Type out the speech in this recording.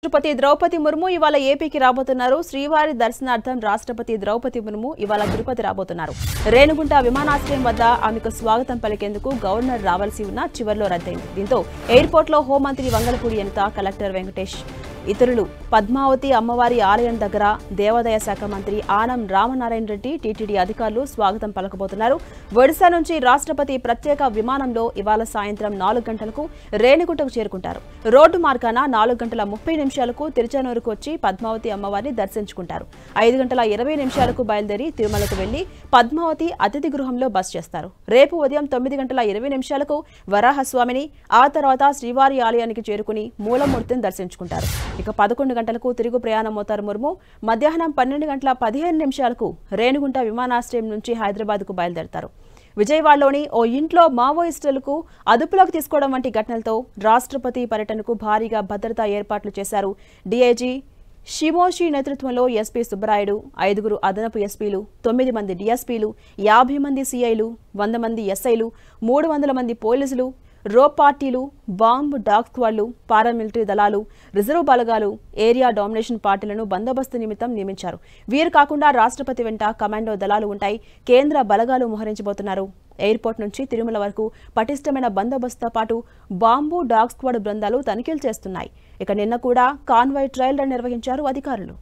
రాష్ట్రపతి ద్రౌపది ముర్ము ఇవాళ ఏపీకి రాబోతున్నారు. శ్రీవారి దర్శనార్థం రాష్ట్రపతి ద్రౌపది ముర్ము ఇవాళ తిరుపతి రాబోతున్నారు. రేణుగుంట విమానాశ్రయం వద్ద ఆమెకు స్వాగతం పలికేందుకు గవర్నర్ రావాల్సి ఉన్న చివర్లో రద్దయింది. దీంతో ఎయిర్పోర్ట్లో హోంమంత్రి వంగలపూడి అనిత, కలెక్టర్ వెంకటేష్, ఇతరులు పద్మావతి అమ్మవారి ఆలయం దగ్గర దేవాదాయ శాఖ మంత్రి ఆనం రామనారాయణ రెడ్డి, టీటీడీ అధికారులు స్వాగతం పలకబోతున్నారు. ఒడిశా నుంచి రాష్ట్రపతి ప్రత్యేక విమానంలో ఇవాళ సాయంత్రం 4 గంటలకు రేణిగుంటకు చేరుకుంటారు. రోడ్డు మార్గాన 4 గంటల 30 నిమిషాలకు తిరుచానూరుకు వచ్చి పద్మావతి అమ్మవారిని దర్శించుకుంటారు. 5 గంటల 20 నిమిషాలకు బయలుదేరి తిరుమలకు వెళ్లి పద్మావతి అతిథి గృహంలో బస చేస్తారు. రేపు ఉదయం 9 గంటల 20 నిమిషాలకు వరాహస్వామిని, ఆ తర్వాత శ్రీవారి ఆలయానికి చేరుకుని మూలమూర్తిని దర్శించుకుంటారు. ఇక 11 గంటలకు తిరుగు ప్రయాణమవుతారు ముర్ము. మధ్యాహ్నం 12 గంటల 15 నిమిషాలకు రేణుగుంట విమానాశ్రయం నుంచి హైదరాబాద్కు బయలుదేరతారు. విజయవాడలోని ఓ ఇంట్లో మావోయిస్టులకు అదుపులోకి తీసుకోవడం వంటి ఘటనలతో రాష్ట్రపతి పర్యటనకు భారీగా భద్రతా ఏర్పాట్లు చేశారు. డీఐజీ షిమోషి నేతృత్వంలో ఎస్పీ సుబ్బరాయుడు, 5 అదనపు ఎస్పీలు, 9 మంది డీఎస్పీలు, 50 మంది సీఐలు, 100 మంది ఎస్ఐలు, 300 మంది పోలీసులు, రో పార్టీలు, బాంబ్ డాగ్ స్క్వాడ్లు, పారామిలిటరీ దళాలు, రిజర్వ్ బలగాలు, ఏరియా డామినేషన్ పార్టీలను బందోబస్తు నిమిత్తం నియమించారు. వీరు కాకుండా రాష్ట్రపతి వెంట కమాండో దళాలు ఉంటాయి. కేంద్ర బలగాలు మోహరించబోతున్నారు. ఎయిర్పోర్ట్ నుంచి తిరుమల వరకు పటిష్టమైన బందోబస్తుతో పాటు బాంబు డాగ్ స్క్వాడ్ బృందాలు తనిఖీలు చేస్తున్నాయి. ఇక నిన్న కూడా కాన్వాయ్ ట్రయల్ రన్ నిర్వహించారు అధికారులు.